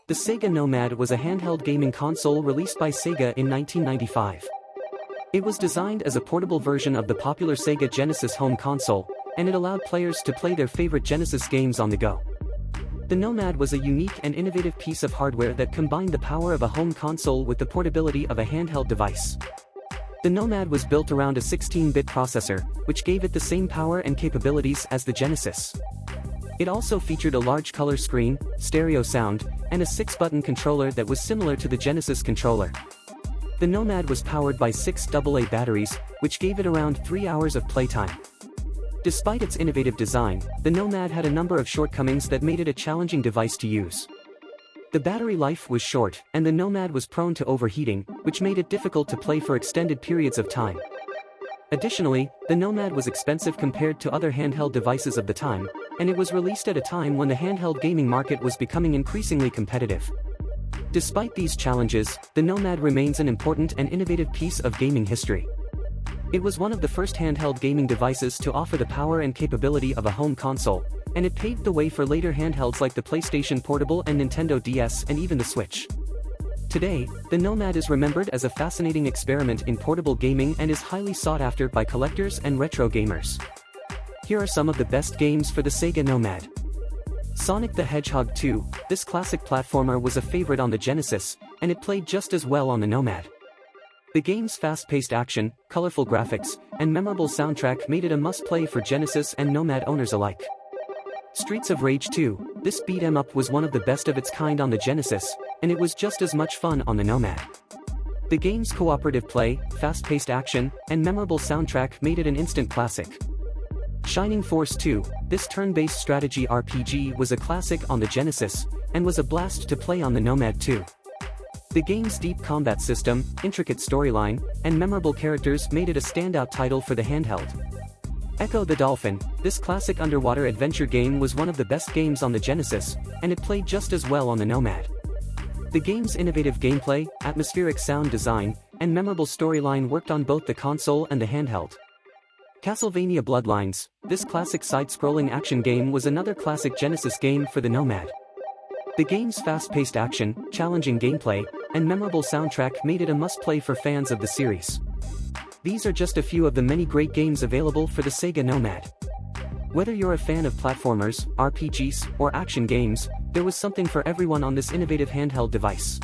The SEGA Nomad was a handheld gaming console released by Sega in 1995. It was designed as a portable version of the popular Sega Genesis home console, and it allowed players to play their favorite Genesis games on the go. The Nomad was a unique and innovative piece of hardware that combined the power of a home console with the portability of a handheld device. The Nomad was built around a 16-bit processor, which gave it the same power and capabilities as the Genesis. It also featured a large color screen, stereo sound, and a 6-button controller that was similar to the Genesis controller. The Nomad was powered by 6 AA batteries, which gave it around 3 hours of playtime. Despite its innovative design, the Nomad had a number of shortcomings that made it a challenging device to use. The battery life was short, and the Nomad was prone to overheating, which made it difficult to play for extended periods of time. Additionally, the Nomad was expensive compared to other handheld devices of the time, and it was released at a time when the handheld gaming market was becoming increasingly competitive. Despite these challenges, the Nomad remains an important and innovative piece of gaming history. It was one of the first handheld gaming devices to offer the power and capability of a home console, and it paved the way for later handhelds like the PlayStation Portable and Nintendo DS and even the Switch. Today, the Nomad is remembered as a fascinating experiment in portable gaming and is highly sought after by collectors and retro gamers. Here are some of the best games for the SEGA Nomad. Sonic the Hedgehog 2, this classic platformer was a favorite on the Genesis, and it played just as well on the Nomad. The game's fast-paced action, colorful graphics, and memorable soundtrack made it a must-play for Genesis and Nomad owners alike. Streets of Rage 2, this beat-em-up was one of the best of its kind on the Genesis, and it was just as much fun on the Nomad. The game's cooperative play, fast-paced action, and memorable soundtrack made it an instant classic. Shining Force 2, this turn-based strategy RPG was a classic on the Genesis, and was a blast to play on the Nomad too. The game's deep combat system, intricate storyline, and memorable characters made it a standout title for the handheld. Echo the Dolphin, this classic underwater adventure game was one of the best games on the Genesis, and it played just as well on the Nomad. The game's innovative gameplay, atmospheric sound design, and memorable storyline worked on both the console and the handheld. Castlevania Bloodlines, this classic side-scrolling action game was another classic Genesis game for the Nomad. The game's fast-paced action, challenging gameplay, and memorable soundtrack made it a must-play for fans of the series. These are just a few of the many great games available for the SEGA Nomad. Whether you're a fan of platformers, RPGs, or action games, there was something for everyone on this innovative handheld device.